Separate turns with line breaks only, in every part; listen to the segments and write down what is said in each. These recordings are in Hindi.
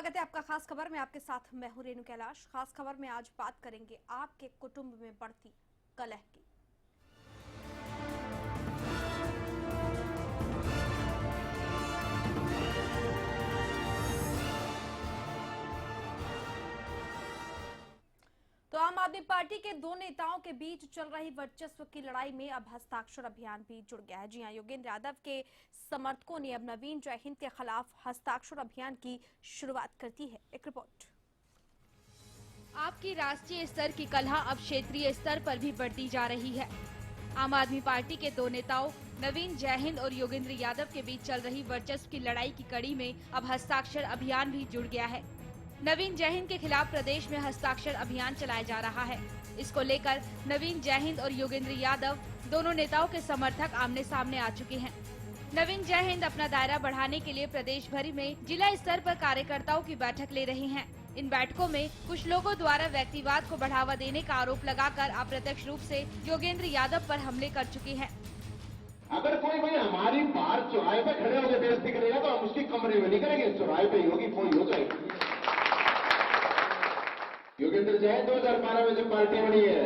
स्वागत है आपका खास खबर में। आपके साथ मैं हूं रेणु कैलाश। खास खबर में आज बात करेंगे आपके कुटुंब में बढ़ती कलह की। तो आम आदमी पार्टी के दो नेताओं के बीच चल रही वर्चस्व की लड़ाई में अब हस्ताक्षर अभियान भी जुड़ गया है। जी हां, योगेंद्र यादव के समर्थकों ने अब नवीन जय हिंद के खिलाफ हस्ताक्षर अभियान की शुरुआत कर दी है। एक रिपोर्ट।
आपकी राष्ट्रीय स्तर की कलह अब क्षेत्रीय स्तर पर भी बढ़ती जा रही है। आम आदमी पार्टी के दो नेताओं नवीन जय हिंद और योगेंद्र यादव के बीच चल रही वर्चस्व की लड़ाई की कड़ी में अब हस्ताक्षर अभियान भी जुड़ गया है। नवीन जय हिंद के खिलाफ प्रदेश में हस्ताक्षर अभियान चलाया जा रहा है। इसको लेकर नवीन जय हिंद और योगेंद्र यादव दोनों नेताओं के समर्थक आमने सामने आ चुके हैं। नवीन जय हिंद अपना दायरा बढ़ाने के लिए प्रदेश भर में जिला स्तर पर कार्यकर्ताओं की बैठक ले रहे हैं। इन बैठकों में कुछ लोगों द्वारा व्यक्तिवाद को बढ़ावा देने का आरोप लगाकर अप्रत्यक्ष रूप से योगेंद्र यादव पर हमले कर चुके हैं।
अगर कोई भाई हमारी बाहर चौराहे पे खड़े होकर बेइज्जती करेगा तो हम उसकी कमरे में नहीं करेंगे, चौराहे पे होगी कोई हो जाएगी। योगेंद्र जय 2012 में जब पार्टी बनी है,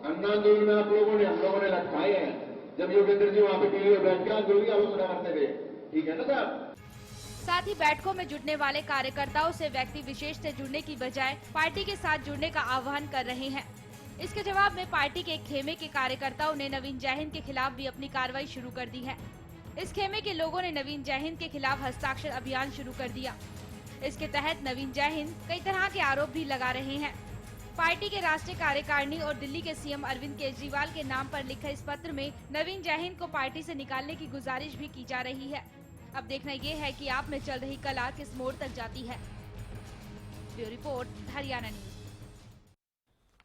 अन्ना आंदोलन में आप लोगों ने हम लोगों ने लटकाए हैं। जब योगेंद्र जी वहां पे टीवी में बैठ के आंदोलन की आलोचना करते थे, ठीक है ना साहब।
साथ ही बैठकों में जुड़ने वाले कार्यकर्ताओं से व्यक्ति विशेष से जुड़ने की बजाय पार्टी के साथ जुड़ने का आह्वान कर रहे हैं। इसके जवाब में पार्टी के एक खेमे के कार्यकर्ताओं ने नवीन जय हिंद के खिलाफ भी अपनी कार्रवाई शुरू कर दी है। इस खेमे के लोगों ने नवीन जय हिंद के खिलाफ हस्ताक्षर अभियान शुरू कर दिया। इसके तहत नवीन जय हिंद कई तरह के आरोप भी लगा रहे हैं। पार्टी के राष्ट्रीय कार्यकारिणी और दिल्ली के सीएम अरविंद केजरीवाल के नाम पर लिखे इस पत्र में नवीन जय हिंद को पार्टी से निकालने की गुजारिश भी की जा रही है। अब देखना ये है कि आप में चल रही कलह किस मोड़ तक जाती है। Bureau report, Haryana news.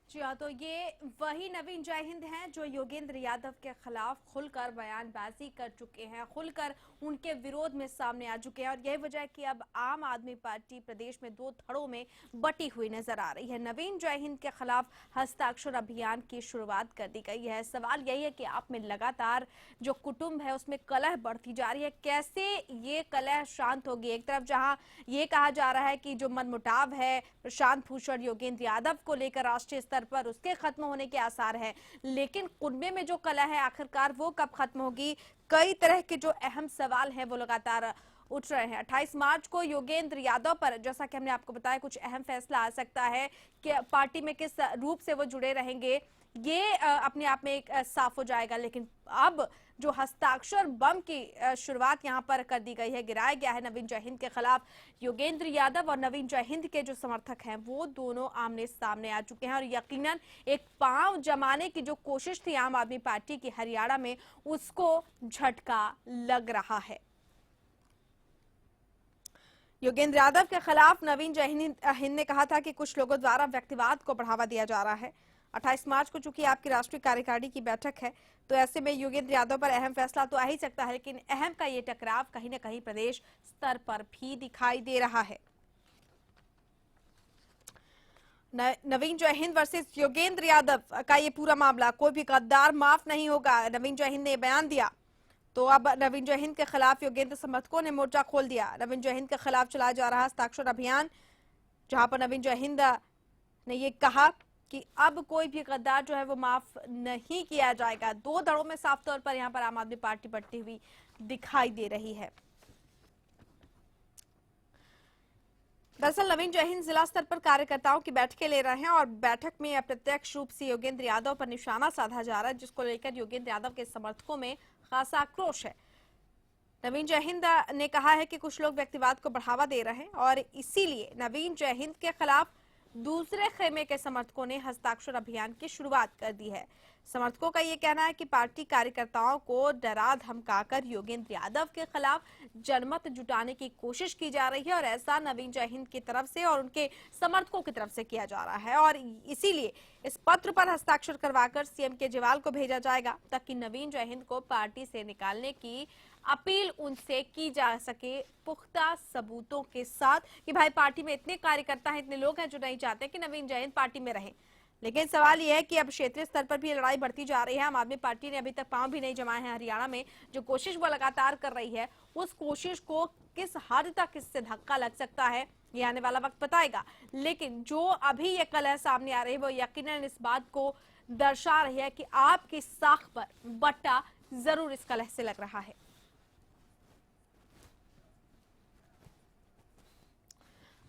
जी हाँ, तो ये वही नवीन जय हिंद हैं जो योगेंद्र यादव के खिलाफ खुलकर बयानबाजी कर चुके हैं, खुलकर उनके विरोध में सामने आ चुके हैं। और यही वजह है कि अब आम आदमी पार्टी प्रदेश में दो धड़ों में बटी हुई नजर आ रही है। नवीन जय हिंद के खिलाफ हस्ताक्षर अभियान की शुरुआत कर दी गई है। सवाल यही है कि आप में लगातार जो कुटुंब है उसमें कलह बढ़ती जा रही है, कैसे ये कलह शांत होगी। एक तरफ जहां ये कहा जा रहा है कि जो मनमुटाव है प्रशांत भूषण योगेंद्र यादव को लेकर राष्ट्रीय स्तर पर उसके खत्म होने के आसार है, लेकिन कुनबे में जो कलह है आखिरकार वो कब खत्म होगी। कई तरह के जो अहम सवाल हैं वो लगातार उठ रहे हैं। 28 मार्च को योगेंद्र यादव पर, जैसा कि हमने आपको बताया, कुछ अहम फैसला आ सकता है कि पार्टी में किस रूप से वो जुड़े रहेंगे, ये अपने आप में एक साफ हो जाएगा। लेकिन अब जो हस्ताक्षर बम की शुरुआत यहां पर कर दी गई है, गिराया गया है नवीन जय हिंद के खिलाफ, योगेंद्र यादव और नवीन जय हिंद के जो समर्थक हैं वो दोनों आमने सामने आ चुके हैं। और यकीनन एक पांव जमाने की जो कोशिश थी आम आदमी पार्टी की हरियाणा में, उसको झटका लग रहा है। योगेंद्र यादव के खिलाफ नवीन जय हिंद ने कहा था कि कुछ लोगों द्वारा व्यक्तिवाद को बढ़ावा दिया जा रहा है। 28 मार्च को चूंकि आपकी राष्ट्रीय कार्यकारिणी की बैठक है, तो ऐसे में योगेंद्र यादव पर अहम फैसला तो आ ही सकता है, लेकिन अहम का ये टकराव कहीं न कहीं प्रदेश स्तर पर भी दिखाई दे रहा है। नवीन जय हिंद वर्सेस योगेंद्र यादव का ये पूरा मामला, कोई भी गद्दार माफ नहीं होगा, नवीन जय हिंद ने बयान दिया। तो अब नवीन जय हिंद के खिलाफ योगेंद्र समर्थकों ने मोर्चा खोल दिया। नवीन जय हिंद के खिलाफ चलाया जा रहा हस्ताक्षर अभियान, जहां पर नवीन जय हिंद ने ये कहा कि अब कोई भी गद्दार जो है वो माफ नहीं किया जाएगा। दो धड़ों में साफ तौर पर यहां पर आम आदमी पार्टी बढ़ती हुई दिखाई दे रही है। दरअसल नवीन जय हिंद जिला स्तर पर कार्यकर्ताओं की बैठकें ले रहे हैं और बैठक में अप्रत्यक्ष रूप से योगेंद्र यादव पर निशाना साधा जा रहा है, जिसको लेकर योगेंद्र यादव के समर्थकों में खासा आक्रोश है। नवीन जय हिंद ने कहा है कि कुछ लोग व्यक्तिवाद को बढ़ावा दे रहे हैं और इसीलिए नवीन जय हिंद के खिलाफ दूसरे खेमे के समर्थकों ने हस्ताक्षर अभियान की शुरुआत कर दी है। समर्थकों का ये कहना है कि पार्टी कार्यकर्ताओं को डरा धमकाकर योगेंद्र यादव के खिलाफ जनमत जुटाने की कोशिश की जा रही है और ऐसा नवीन जय हिंद की तरफ से और उनके समर्थकों की तरफ से किया जा रहा है। और इसीलिए इस पत्र पर हस्ताक्षर करवाकर सीएम केजरीवाल को भेजा जाएगा ताकि नवीन जय हिंद को पार्टी से निकालने की अपील उनसे की जा सके, पुख्ता सबूतों के साथ कि भाई पार्टी में इतने कार्यकर्ता हैं, इतने लोग हैं जो नहीं चाहते कि नवीन जय हिंद पार्टी में रहें। लेकिन सवाल यह है कि अब क्षेत्रीय स्तर पर भी लड़ाई बढ़ती जा रही है। आम आदमी पार्टी ने अभी तक पांव भी नहीं जमाए हैं हरियाणा में। जो कोशिश वो लगातार कर रही है, उस कोशिश को किस हद तक इससे धक्का लग सकता है, ये आने वाला वक्त बताएगा। लेकिन जो अभी ये कलह सामने आ रही है वो यकीनन इस बात को दर्शा रही है कि आपकी साख पर बट्टा जरूर इस कलह से लग रहा है।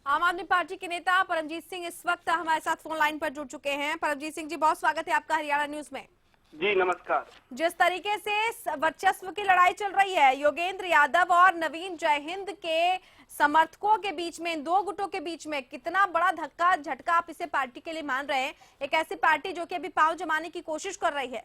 आम आदमी पार्टी के नेता परमजीत सिंह इस वक्त हमारे साथ फोन लाइन पर जुड़ चुके हैं। परमजीत सिंह जी, बहुत स्वागत है आपका हरियाणा न्यूज में।
जी नमस्कार।
जिस तरीके से वर्चस्व की लड़ाई चल रही है योगेंद्र यादव और नवीन जयहिंद के समर्थकों के बीच में, इन दो गुटों के बीच में, कितना बड़ा धक्का झटका आप इसे पार्टी के लिए मान रहे हैं? एक ऐसी पार्टी जो कि अभी पांव जमाने की कोशिश कर रही है।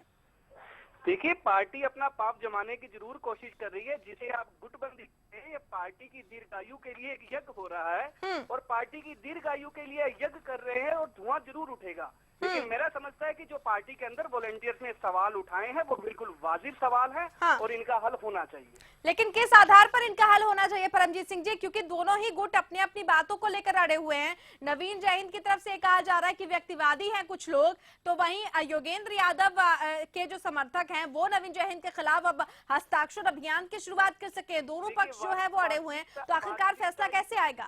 देखिए, पार्टी अपना पाप जमाने की जरूर कोशिश कर रही है। जिसे आप गुटबंदी कहते हैं, ये पार्टी की दीर्घायु के लिए एक यज्ञ हो रहा है और पार्टी की दीर्घायु के लिए यज्ञ कर रहे हैं और धुआं जरूर उठेगा। लेकिन मेरा समझता है कि जो पार्टी के अंदर वॉलंटियर्स ने सवाल उठाए हैं वो बिल्कुल वाजिब सवाल है और इनका हल होना चाहिए।
लेकिन किस आधार पर इनका हल होना चाहिए परमजीत सिंह जी? क्योंकि दोनों ही गुट अपनी अपनी बातों को लेकर अड़े हुए हैं। नवीन जयहिंद की तरफ से कहा जा रहा है कि व्यक्तिवादी हैं कुछ लोग, तो वहीं योगेंद्र यादव के जो समर्थक हैं वो नवीन जयहिंद के खिलाफ अब हस्ताक्षर अभियान की शुरुआत कर सके। दोनों पक्ष जो है वो अड़े हुए हैं, तो आखिरकार फैसला कैसे आएगा?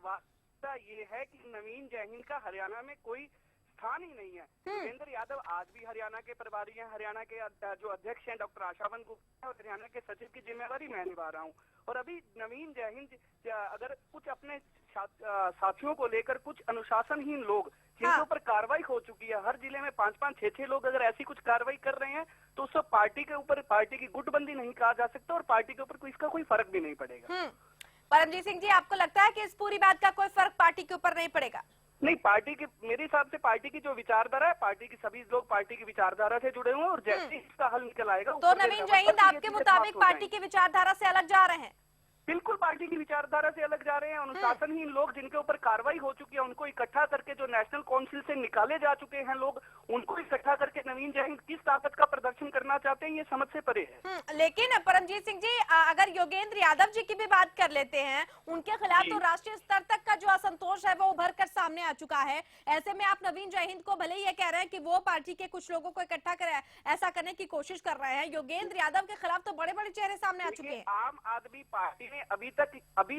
बात ये है कि नवीन जयहिंद का हरियाणा में कोई स्थान ही नहीं है। योगेंद्र यादव आज भी हरियाणा के प्रभारी हैं। हरियाणा के जो अध्यक्ष हैं डॉक्टर आशावन गुप्ता और हरियाणा के सचिव की जिम्मेवारी मैं निभा रहा हूँ। और अभी नवीन जयहिंद अगर कुछ अपने साथियों को लेकर कुछ अनुशासनहीन लोग जिनके ऊपर कार्रवाई हो चुकी है, हर जिले में 5-5, 6-6 लोग अगर ऐसी कुछ कार्रवाई कर रहे हैं तो उससे पार्टी के ऊपर, पार्टी की गुटबंदी नहीं कहा जा सकता और पार्टी के ऊपर इसका कोई फर्क भी नहीं पड़ेगा।
परमजीत सिंह जी, आपको लगता है कि इस पूरी बात का कोई फर्क पार्टी के ऊपर नहीं पड़ेगा?
नहीं, पार्टी की, मेरे हिसाब से पार्टी की जो विचारधारा है, पार्टी की सभी लोग पार्टी की विचारधारा से जुड़े हुए हैं और जैसे इसका हल निकल आएगा
तो नवीन जयहिंद आपके मुताबिक पार्टी की विचारधारा से अलग जा रहे हैं?
बिल्कुल पार्टी की विचारधारा से अलग जा रहे हैं। अनुशासनहीन लोग जिनके ऊपर कार्रवाई हो चुकी है उनको इकट्ठा करके, जो नेशनल काउंसिल से निकाले जा चुके हैं लोग, उनको इकट्ठा करके नवीन जयहिंद किस ताकत का प्रदर्शन करना चाहते हैं ये समझ से परे है।
लेकिन परमजीत सिंह जी, अगर योगेंद्र यादव जी की भी बात कर लेते हैं, उनके खिलाफ तो राष्ट्रीय स्तर तक का जो असंतोष है वो उभर कर सामने आ चुका है। ऐसे में आप नवीन जयहिंद को भले ही ये कह रहे हैं कि वो पार्टी के कुछ लोगों को इकट्ठा कर ऐसा करने की कोशिश कर रहे हैं, योगेंद्र यादव के खिलाफ तो बड़े बड़े चेहरे सामने आ चुके हैं।
आम आदमी पार्टी ने अभी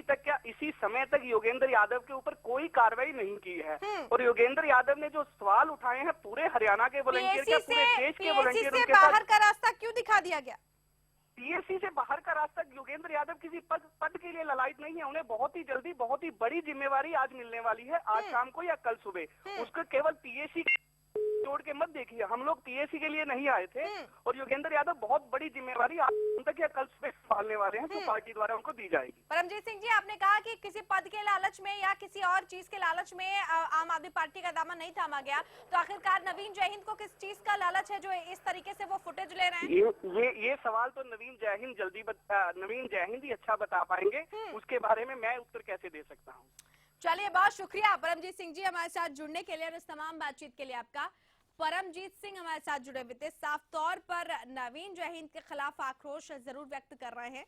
तक क्या इसी समय तक योगेंद्र यादव के ऊपर कोई कार्रवाई नहीं की है। और योगेंद्र यादव ने जो सवाल उठाए हैं पूरे हरियाणा के वॉलंटियर के, पूरे देश के वॉलंटियर, उनके
बाहर का रास्ता क्यों दिखा दिया गया?
पीएससी से बाहर का रास्ता, योगेंद्र यादव किसी पद के लिए ललायत नहीं है। उन्हें बहुत ही जल्दी बहुत ही बड़ी जिम्मेवारी आज मिलने वाली है, आज शाम को या कल सुबह। उसको केवल पीएससी जोड़ के मत देखिए, हम लोग पीएससी के लिए नहीं आए थे और योगेंद्र यादव बहुत बड़ी जिम्मेवारी आज तक या कल सुबह संभालने वाले हैं, जो पार्टी द्वारा उनको दी जाएगी।
परमजीत सिंह जी, आपने कहा कि किसी पद के लालच में या किसी और चीज के लालच में आम आदमी पार्टी का दामन नहीं थामा गया, तो आखिरकार नवीन जयहिंद को किस चीज का लालच है जो इस तरीके से वो फुटेज ले रहे हैं?
ये सवाल तो नवीन जयहिंद ही अच्छा बता पाएंगे। उसके बारे में मैं उत्तर कैसे दे सकता हूँ?
चलिए, बहुत शुक्रिया परमजीत सिंह जी हमारे साथ जुड़ने के लिए और इस तमाम बातचीत के लिए आपका। परमजीत सिंह हमारे साथ जुड़े हुए थे। साफ तौर पर नवीन जयहिंद के खिलाफ आक्रोश जरूर व्यक्त कर रहे हैं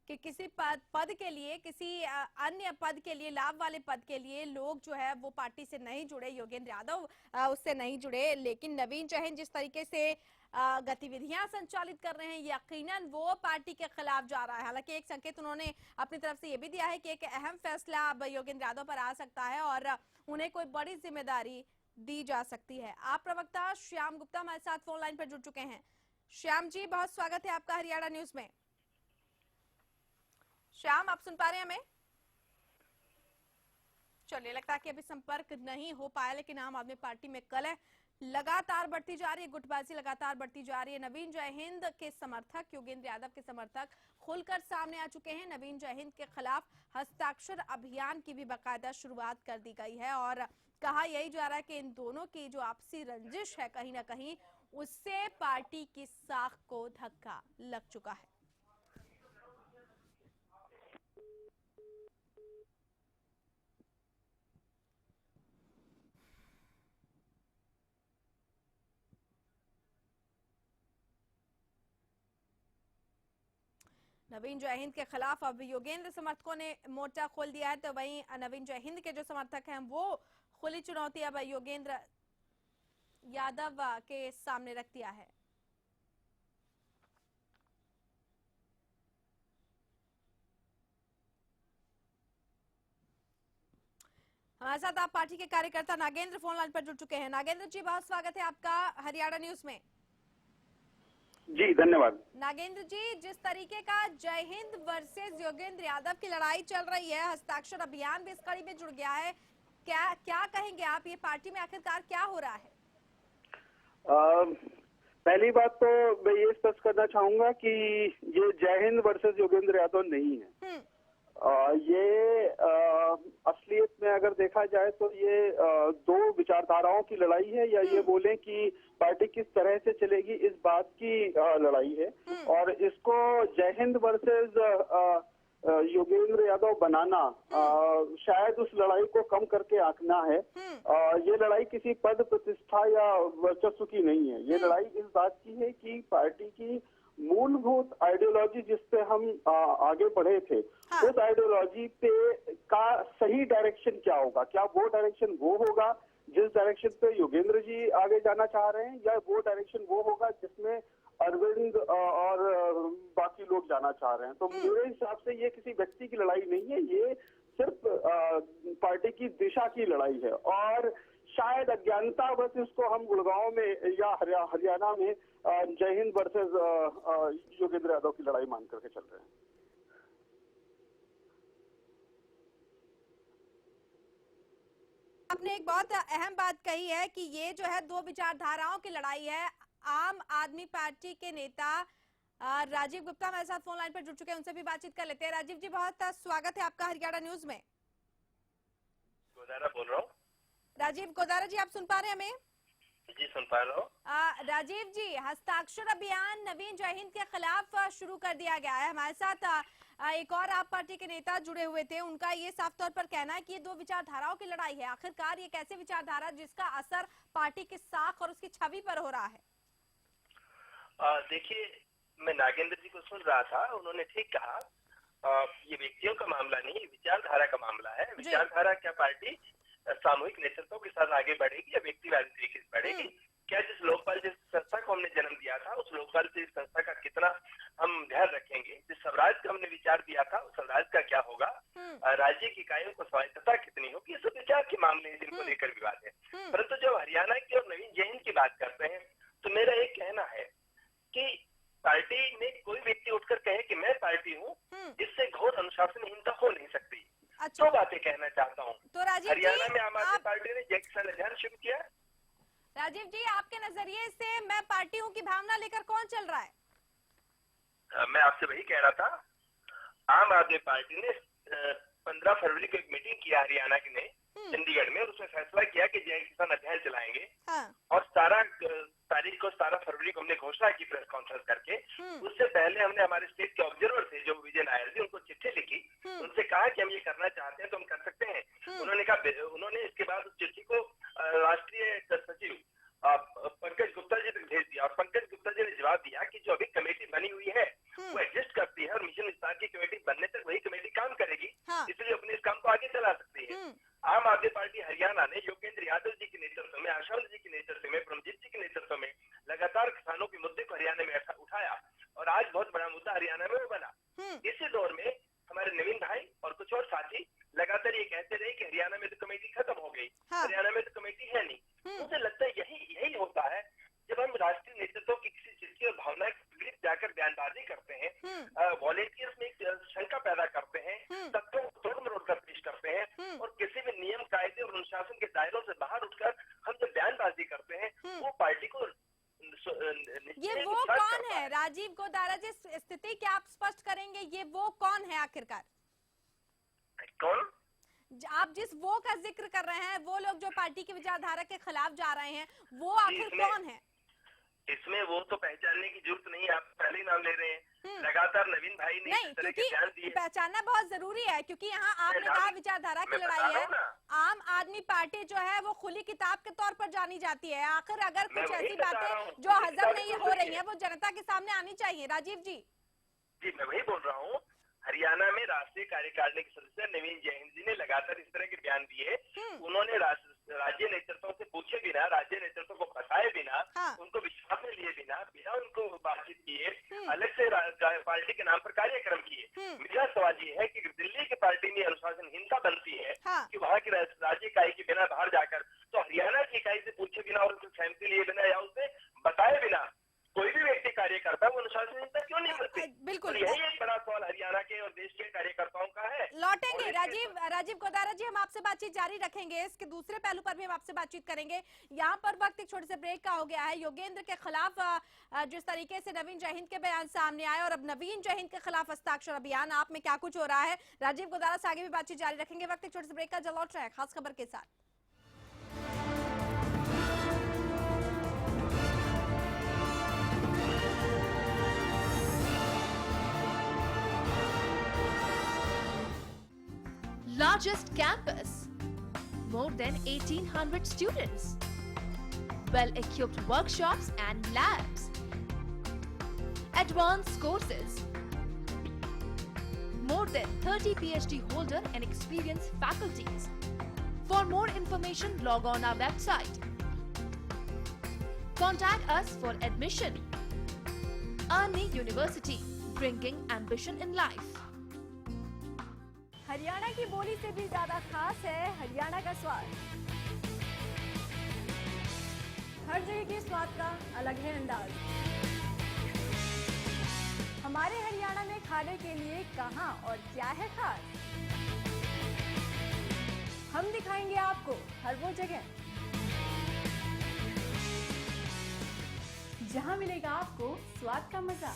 कि किसी पद के लिए, किसी अन्य पद के लिए, लाभ वाले पद के लिए लोग जो है वो पार्टी से नहीं जुड़े, योगेंद्र यादव उससे नहीं जुड़े। लेकिन नवीन जयहिंद जिस तरीके से गतिविधियां संचालित कर रहे हैं, यकीनन वो पार्टी के खिलाफ जा रहा है। हालांकि एक संकेत उन्होंने अपनी तरफ से ये भी दिया है कि एक अहम फैसला अब योगेंद्र यादव पर आ सकता है और उन्हें कोई बड़ी जिम्मेदारी दी जा सकती है। आप प्रवक्ता श्याम गुप्ता हमारे साथ फोन लाइन पर जुड़ चुके हैं। श्याम जी, बहुत स्वागत है आपका हरियाणा न्यूज में। श्याम, आप सुन पा रहे हैं हमें? चलिए, लगता है कि अभी संपर्क नहीं हो पाया, लेकिन आम आदमी पार्टी में कलह लगातार बढ़ती जा रही है, गुटबाजी लगातार बढ़ती जा रही है। नवीन जयहिंद के समर्थक, योगेंद्र यादव के समर्थक खुलकर सामने आ चुके हैं। नवीन जयहिंद के खिलाफ हस्ताक्षर अभियान की भी बाकायदा शुरुआत कर दी गई है और कहा यही जा रहा है कि इन दोनों की जो आपसी रंजिश है कहीं ना कहीं उससे पार्टी की साख को धक्का लग चुका है। नवीन जयहिंद के खिलाफ अब योगेंद्र समर्थकों ने मोर्चा खोल दिया है, तो वहीं नवीन जयहिंद के जो समर्थक हैं वो खुली चुनौती अब योगेंद्र यादव के सामने रख दिया है। हमारे साथ आप पार्टी के कार्यकर्ता नागेंद्र फोन लाइन पर जुड़ चुके हैं। नागेंद्र जी, बहुत स्वागत है आपका हरियाणा न्यूज में।
जी धन्यवाद।
नागेंद्र जी, जिस तरीके का जय हिंद वर्सेस योगेंद्र यादव की लड़ाई चल रही है, हस्ताक्षर अभियान भी इस कड़ी में जुड़ गया है, क्या कहेंगे आप? ये पार्टी में आखिरकार क्या हो रहा है?
पहली बात तो मैं ये स्पष्ट करना चाहूंगा कि ये जय हिंद वर्सेस योगेंद्र यादव नहीं है। ये असलियत में अगर देखा जाए तो ये दो विचारधाराओं की लड़ाई है, या ये बोलें कि पार्टी किस तरह से चलेगी इस बात की लड़ाई है। और इसको जय हिंद वर्सेस योगेंद्र यादव बनाना शायद उस लड़ाई को कम करके आंकना है। ये लड़ाई किसी पद प्रतिष्ठा या वर्चस्व की नहीं है। ये लड़ाई इस बात की है कि पार्टी की मूलभूत आइडियोलॉजी जिस पे हम आगे बढ़े थे, उस आइडियोलॉजी पे का सही डायरेक्शन क्या होगा। क्या वो डायरेक्शन वो होगा जिस डायरेक्शन पे योगेंद्र जी आगे जाना चाह रहे हैं, या वो डायरेक्शन वो होगा जिसमें अरविंद और बाकी लोग जाना चाह रहे हैं। तो मेरे हिसाब से ये किसी व्यक्ति की लड़ाई नहीं है, ये सिर्फ पार्टी की दिशा की लड़ाई है। और शायद अज्ञानता बस इसको हम गुड़गांव में या हरियाणा में जय हिंद वर्सेस योगेंद्र यादव की लड़ाई मान करके चल रहे हैं।
आपने एक बहुत अहम बात कही है कि ये जो है दो विचारधाराओं की लड़ाई है। आम आदमी पार्टी के नेता राजीव गुप्ता हमारे साथ फोन लाइन पर जुड़ चुके हैं, उनसे भी बातचीत कर लेते हैं। राजीव जी, बहुत स्वागत है आपका हरियाणा न्यूज में।
गोदारा बोल रहा हूँ।
राजीव गोदारा जी, आप सुन पा रहे हैं हमें?
जी सुन पा रहा हूँ।
राजीव जी, हस्ताक्षर अभियान नवीन जय हिंद के खिलाफ शुरू कर दिया गया है। हमारे साथ एक और आप पार्टी के नेता जुड़े हुए थे, उनका ये साफ तौर पर कहना है कि ये दो विचारधाराओं की लड़ाई है। आखिरकार ये कैसे विचारधारा जिसका असर पार्टी की साख और उसकी छवि पर हो रहा है?
देखिए, मैं नागेंद्र जी को सुन रहा था, उन्होंने ठीक कहा। ये व्यक्तियों का मामला नहीं, विचारधारा का मामला है। विचारधारा क्या पार्टी सामूहिक नेतृत्व के साथ आगे बढ़ेगी या व्यक्तिवादी तरीके से बढ़ेगी? क्या जिस लोकपाल जिस संस्था को हमने जन्म दिया था, उस लोकपाल से इस संस्था का कितना हम ध्यान रखेंगे? जिस स्वराज का हमने विचार दिया था, उस स्वराज का क्या होगा? राज्य की इकाइयों को स्वायत्तता कितनी होगी? ये सब विचार के मामले हैं जिनको लेकर विवाद है। परंतु जब हरियाणा की और नवीन जय हिंद की बात करते हैं, तो मेरा एक कहना है कि पार्टी में कोई व्यक्ति उठकर कहे कि मैं पार्टी हूँ, इससे घोर अनुशासनहीनता हो नहीं सकती।
अच्छा।
दो बातें कहना चाहता हूँ।
तो राजीव
हरियाणा
जी,
में आम आदमी पार्टी ने जय किसान अभियान शुरू किया।
राजीव जी, आपके नजरिए से मैं पार्टी हूँ की भावना लेकर कौन चल रहा है?
मैं आपसे वही कह रहा था। आम आदमी पार्टी ने 15 फरवरी को एक मीटिंग किया हरियाणा की ने चंडीगढ़ में, और उसमें फैसला किया कि जय किसान अभियान चलाएंगे। और 17 फरवरी को हमने घोषणा की प्रेस कॉन्फ्रेंस करके। उससे पहले हमने हमारे स्टेट के ऑब्जर्वर थे जो विजय नायर जी, उनको चिट्ठी लिखी, उनसे कहा कि हम ये करना चाहते हैं तो हम कर सकते हैं। उन्होंने इसके बाद उस चिट्ठी को राष्ट्रीय सचिव पंकज गुप्ता जी तक भेज दिया, और पंकज गुप्ता जी ने जवाब दिया कि जो अभी कमेटी बनी हुई है वो एग्जिस्ट करती है, और मिशन विस्तार की कमेटी बनने तक वही कमेटी काम करेगी, इसलिए अपने इस काम को आगे चला सकती है। आम आदमी पार्टी हरियाणा ने योगेंद्र यादव जी के नेतृत्व में, आशावंत जी के नेतृत्व में, परमजीत जी के नेतृत्व में लगातार किसानों के मुद्दे को हरियाणा में उठाया, और आज बहुत बड़ा मुद्दा हरियाणा में बना। इसी दौर में हमारे नवीन भाई और कुछ और साथी लगातार ये कहते रहे कि हरियाणा में तो कमेटी खत्म हो गई, हरियाणा में तो कमेटी है नहीं। मुझे लगता है यही होता है जब हम राष्ट्रीय नेतृत्व की किसी चीज की और भावना के जाकर बयानबाजी करते हैं, वॉलेंटियर्स में एक शंका पैदा करते हैं, तथ्यों को तोड़ मरोड़ कर पेश करते हैं, और किसी भी नियम कायदे और अनुशासन के दायरों से बाहर उठकर हम जब बयानबाजी करते हैं, वो पार्टी को
ये वो कौन है? राजीव गोदारा जी, स्थिति क्या आप स्पष्ट करेंगे? ये वो कौन है आखिरकार?
कौन?
आप जिस वो का जिक्र कर रहे हैं, वो लोग जो पार्टी की विचारधारा के खिलाफ जा रहे हैं, वो आखिर कौन है?
इसमें वो तो पहचानने की जरूरत नहीं है, आप पहले ही नाम ले रहे हैं। लगातार नवीन भाई ने
नहीं, क्योंकि पहचानना बहुत जरूरी है, क्योंकि यहाँ आपने कहा विचारधारा की लड़ाई है। आम आदमी पार्टी जो है वो खुली किताब के तौर पर जानी जाती है। आखिर अगर कुछ ऐसी बातें जो हजम नहीं हो रही है वो जनता के सामने आनी चाहिए। राजीव जी,
मैं वही बोल रहा हूँ। हरियाणा में राष्ट्रीय कार्यकारिणी के सदस्य नवीन जय हिंद जी ने लगातार इस तरह के बयान दिए। उन्होंने राज्य नेतृत्व से पूछे बिना, राज्य नेतृत्व को बताए बिना, उनको विश्वास में लिए बिना उनको बातचीत किए, अलग से पार्टी के नाम पर कार्यक्रम किए। मेरा सवाल ये है कि दिल्ली की पार्टी में अनुशासनहीनता बनती है कि वहाँ की राज्य इकाई के बिना बाहर जाकर, तो हरियाणा की इकाई से पूछे बिना और उसकी सहमति लिए बिना या उसे बताए बिना कोई भी व्यक्ति कार्य करता है, वो अनुशासनहीनता क्यों नहीं करते?
बिल्कुल,
यही एक बड़ा सवाल हरियाणा के और देश के कार्यकर्ताओं का है।
लौटेंगे राजीव गोदारा जी, हम आपसे बातचीत जारी रखेंगे। इसके दूसरे पहलू पर भी हम आपसे बातचीत करेंगे। यहाँ पर वक्त एक छोटे से ब्रेक का हो गया है। योगेंद्र के खिलाफ जिस तरीके से नवीन जयहिंद के बयान सामने आए और अब नवीन जयहिंद के खिलाफ हस्ताक्षर अभियान, आप में क्या कुछ हो रहा है? राजीव गोदारा से आगे भी बातचीत जारी रखेंगे। वक्त एक छोटे से ब्रेक का, जल्द लौट रहा है खास खबर के साथ।
Largest campus, more than 1800 students, well-equipped workshops and labs, advanced courses, more than 30 PhD holder and experienced faculties. For more information, log on our website. Contact us for admission. Arni University, bringing ambition in life.
Haryana की बोली से भी ज्यादा खास है हरियाणा का स्वाद। हर जगह के स्वाद का अलग है अंदाज। हमारे हरियाणा में खाने के लिए कहां और क्या है खास, हम दिखाएंगे आपको हर वो जगह जहां मिलेगा आपको स्वाद का मजा।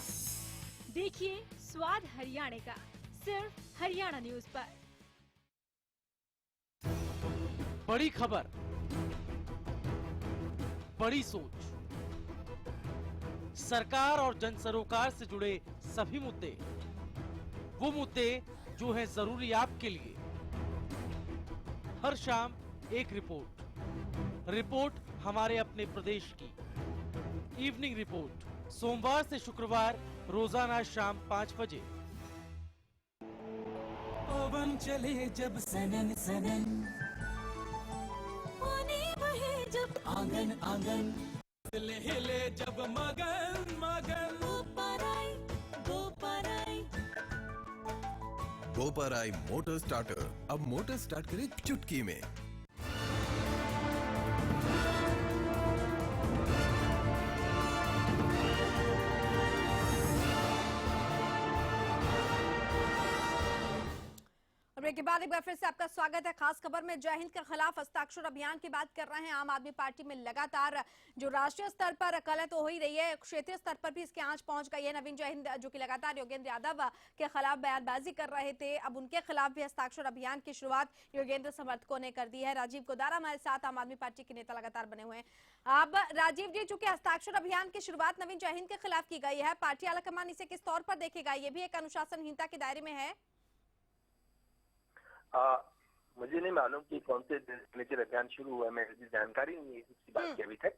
देखिए स्वाद हरियाणा का सिर्फ हरियाणा न्यूज पर।
बड़ी खबर, बड़ी सोच, सरकार और जन सरोकार से जुड़े सभी मुद्दे, वो मुद्दे जो हैं जरूरी आपके लिए। हर शाम एक रिपोर्ट हमारे अपने प्रदेश की। इवनिंग रिपोर्ट सोमवार से शुक्रवार रोजाना शाम 5 बजे।
पवन चले जब सनन सनन, पानी बहे जब आंगन आंगन, हिले हिले जब मगन मगन,
गोपराई मोटर स्टार्टर अब मोटर स्टार्ट करे चुटकी में।
ब्रेक के बाद एक बार फिर से आपका स्वागत है। खास खबर में जयहिंद के खिलाफ हस्ताक्षर अभियान की बात कर रहे हैं। आम आदमी पार्टी में लगातार जो राष्ट्रीय स्तर पर कलह तो हो ही रही है, क्षेत्रीय स्तर पर भी इसकी आंच पहुंच गई है। नवीन जयहिंद जो कि लगातार योगेंद्र यादव के खिलाफ बयानबाजी कर रहे थे, अब उनके खिलाफ भी हस्ताक्षर अभियान की शुरुआत योगेंद्र समर्थकों ने कर दी है। राजीव गोदारा हमारे साथ, आम आदमी पार्टी के नेता लगातार बने हुए हैं। अब राजीव जी, चूंकि हस्ताक्षर अभियान की शुरुआत नवीन जयहिंद के खिलाफ की गई है, पार्टी आलाकमान इसे किस तौर पर देखेगा? ये भी एक अनुशासनहीनता के दायरे में है?
मुझे नहीं मालूम कि कौन से सिग्नेचर अभियान शुरू हुआ है, मेरी जानकारी नहीं है इसकी बात की अभी तक।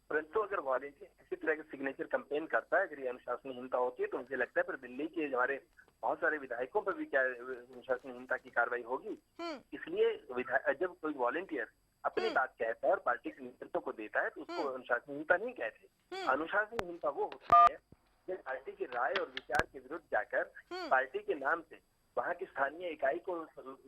परंतु अगर वॉलेंटियर किसी तरह के सिग्नेचर कैंपेन करता है, अगर ये अनुशासनहीनता होती है, तो मुझे लगता है फिर दिल्ली के हमारे बहुत सारे विधायकों पर भी क्या अनुशासनहीनता की कार्रवाई होगी। इसलिए जब कोई वॉलेंटियर अपनी बात कहता है और पार्टी के नेतृत्व को देता है, तो उसको अनुशासनहीनता नहीं कहते। अनुशासनहीनता वो होती है जब पार्टी की राय और विचार के विरुद्ध जाकर पार्टी के नाम से वहाँ की स्थानीय इकाई को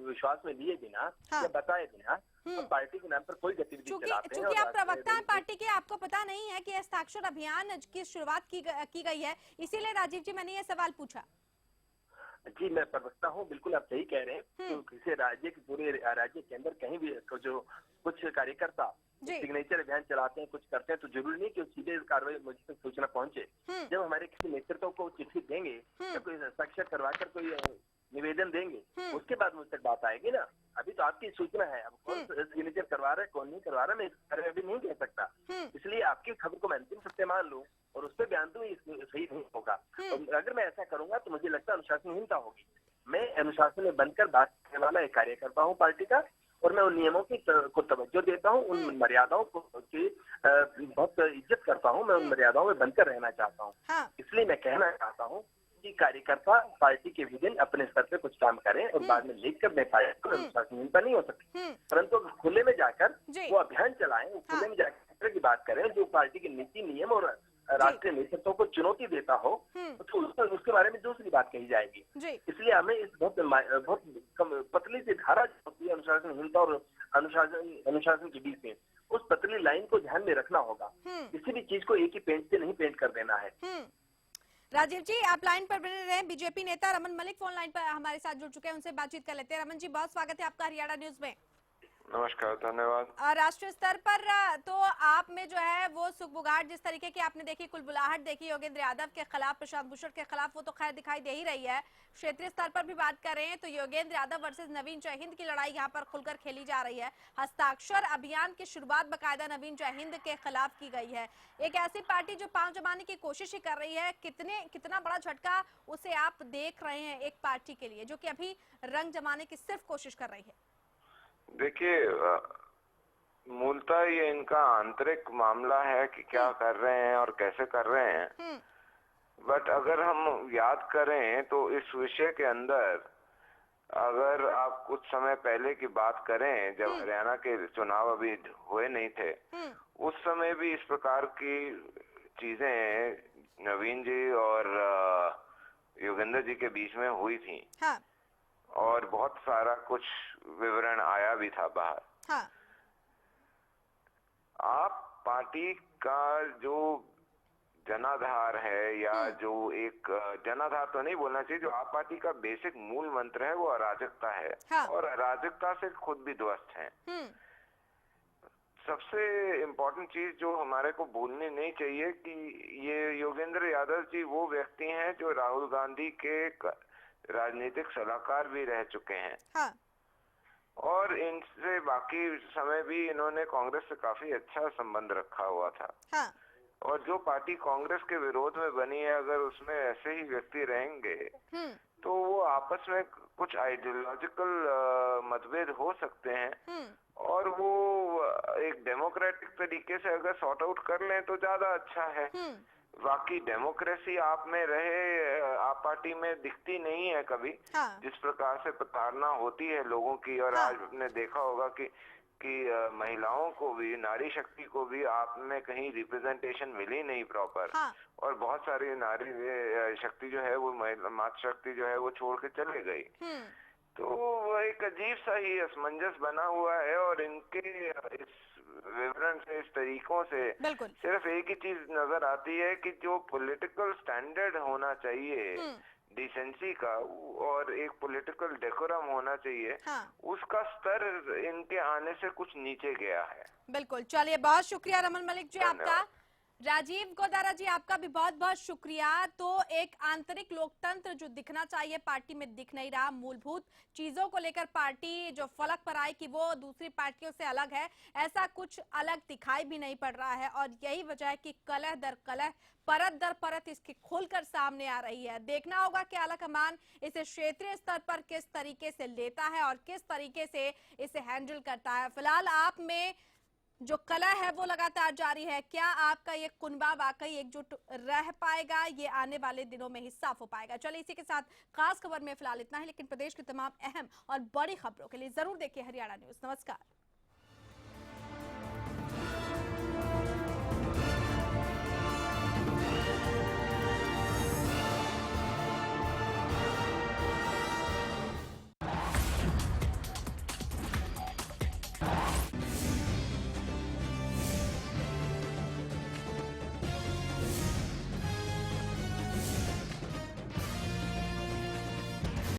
विश्वास में लिए बिना या बताए बिना और पार्टी के नाम पर कोई गतिविधि चलाते हैं।
चूंकि आप प्रवक्ता हैं पार्टी के, आपको पता नहीं है कि हस्ताक्षर अभियान की शुरुआत की गई है, इसीलिए राजीव जी मैंने ये सवाल पूछा।
जी, मैं प्रवक्ता हूँ, बिल्कुल आप सही कह रहे हैं। तो किसी राज्य के पूरे राज्य के अंदर कहीं भी जो कुछ कार्यकर्ता सिग्नेचर अभियान चलाते हैं, कुछ करते हैं, तो जरूरी नहीं कि सीधे कार्रवाई मुझे तक सूचना पहुंचे। जब हमारे किसी नेतृत्व को चिट्ठी देंगे या कोई हस्ताक्षर करवाकर कोई निवेदन देंगे, उसके बाद मुझ तक बात आएगी ना। अभी तो आपकी सूचना है, अब कौन सिग्नेचर करवा रहा है कौन नहीं करवा रहा, मैं इस बारे में अभी नहीं कह सकता। इसलिए आपकी खबर को मैं अंतिम सत्य मान लूं और उस पर बयान दूं, सही नहीं होगा। तो अगर मैं ऐसा करूंगा तो मुझे लगता है अनुशासनहीनता होगी। मैं अनुशासन में बनकर बात करने वाला एक कार्यकर्ता हूँ पार्टी का, और मैं उन नियमों की को तवज्जो देता हूँ, उन मर्यादाओं को बहुत इज्जत करता हूँ। मैं उन मर्यादाओं में बनकर रहना चाहता हूँ। इसलिए मैं कहना चाहता हूँ कि कार्यकर्ता पार्टी के विदिन अपने स्तर पे कुछ काम करें और बाद में लेकर मैं पार्टी को अनुशासनहीनता नहीं हो सकती। परंतु खुले में जाकर वो अभियान चलाएं, खुले में जाकर की बात करें, जो पार्टी के नीति नियम और राष्ट्रीय नेतृत्व को चुनौती देता हो तो उसके बारे में दूसरी बात कही जाएगी। इसलिए हमें इस बहुत पतली सी धारा जो होती है अनुशासनहीनता और अनुशासन के बीच में, उस पतली लाइन को ध्यान में रखना होगा। किसी भी चीज को एक ही पेंट से नहीं पेंट कर देना है।
राजीव जी, आप लाइन पर बने रहे। बीजेपी नेता रमन मलिक फोन लाइन पर हमारे साथ जुड़ चुके हैं, उनसे बातचीत कर लेते हैं। रमन जी, बहुत स्वागत है आपका हरियाणा न्यूज में।
नमस्कार, धन्यवाद।
राष्ट्रीय स्तर पर तो आप में जो है वो सुगबुगाहट जिस तरीके की आपने देखी, कुलबुलाहट देखी योगेंद्र यादव के खिलाफ, प्रशांत भूषण के खिलाफ, वो तो खैर दिखाई दे ही रही है। क्षेत्रीय स्तर पर भी बात कर रहे हैं तो योगेंद्र यादव वर्सेस नवीन जयहिंद की लड़ाई यहाँ पर खुलकर खेली जा रही है। हस्ताक्षर अभियान की शुरुआत बाकायदा नवीन जयहिंद के खिलाफ की गई है। एक ऐसी पार्टी जो पांव जमाने की कोशिश ही कर रही है, कितना बड़ा झटका उसे आप देख रहे हैं एक पार्टी के लिए जो कि अभी रंग जमाने की सिर्फ कोशिश कर रही है?
देखिए, मूलतः ये इनका आंतरिक मामला है कि क्या कर रहे हैं और कैसे कर रहे हैं। बट अगर हम याद करें तो इस विषय के अंदर अगर आप कुछ समय पहले की बात करें, जब हरियाणा के चुनाव अभी हुए नहीं थे, उस समय भी इस प्रकार की चीजें नवीन जी और योगेंद्र जी के बीच में हुई थी।
हाँ।
और बहुत सारा कुछ विवरण आया भी था बाहर।
हाँ।
आप पार्टी का जो जनाधार है, या जो एक जनाधार तो नहीं बोलना चाहिए, जो आप पार्टी का बेसिक मूल मंत्र है वो अराजकता है।
हाँ।
और अराजकता से खुद भी ध्वस्त है। सबसे इम्पोर्टेंट चीज जो हमारे को भूलनी नहीं चाहिए कि ये योगेंद्र यादव जी वो व्यक्ति हैं जो राहुल गांधी के राजनीतिक सलाहकार भी रह चुके हैं।
हाँ।
और इनसे बाकी समय भी इन्होंने कांग्रेस से काफी अच्छा संबंध रखा हुआ था।
हाँ।
और जो पार्टी कांग्रेस के विरोध में बनी है, अगर उसमें ऐसे ही व्यक्ति रहेंगे तो वो आपस में कुछ आइडियोलॉजिकल मतभेद हो सकते हैं, और वो एक डेमोक्रेटिक तरीके से अगर सॉर्ट आउट कर लें तो ज्यादा अच्छा है। बाकी डेमोक्रेसी आप में रहे, आप पार्टी में दिखती नहीं है कभी।
हाँ।
जिस प्रकार से प्रताड़ना होती है लोगों की। और आज आपने देखा होगा कि महिलाओं को भी, नारी शक्ति को भी आप में कहीं रिप्रेजेंटेशन मिली नहीं प्रॉपर।
हाँ।
और बहुत सारी नारी शक्ति जो है वो, मातृ शक्ति जो है वो छोड़ के चले गई। तो वो एक अजीब सा ही असमंजस बना हुआ है। और इनके इस विवरण से, इस तरीकों से सिर्फ एक ही चीज नजर आती है कि जो पॉलिटिकल स्टैंडर्ड होना चाहिए, डिसेंसी का, और एक पॉलिटिकल डेकोरम होना चाहिए, उसका स्तर इनके आने से कुछ नीचे गया है।
बिल्कुल। चलिए, बहुत शुक्रिया रमन मलिक जी आपका। राजीव गोदारा जी, आपका भी बहुत बहुत शुक्रिया। तो एक आंतरिक लोकतंत्र जो दिखना चाहिए पार्टी में दिख नहीं रहा। मूलभूत चीजों को लेकर पार्टी जो फलक पर आई कि वो दूसरी पार्टियों से अलग है, ऐसा कुछ अलग दिखाई भी नहीं पड़ रहा है। और यही वजह है कि कलह दर कलह, परत दर परत इसकी खुलकर सामने आ रही है। देखना होगा कि आलाकमान इसे क्षेत्रीय स्तर पर किस तरीके से लेता है और किस तरीके से इसे हैंडल करता है। फिलहाल आप में जो कला है वो लगातार जारी है। क्या आपका ये कुनबा वाकई एकजुट रह पाएगा, ये आने वाले दिनों में ही साफ हो पाएगा। चलिए, इसी के साथ खास खबर में फिलहाल इतना ही, लेकिन प्रदेश की तमाम अहम और बड़ी खबरों के लिए जरूर देखिए हरियाणा न्यूज। नमस्कार।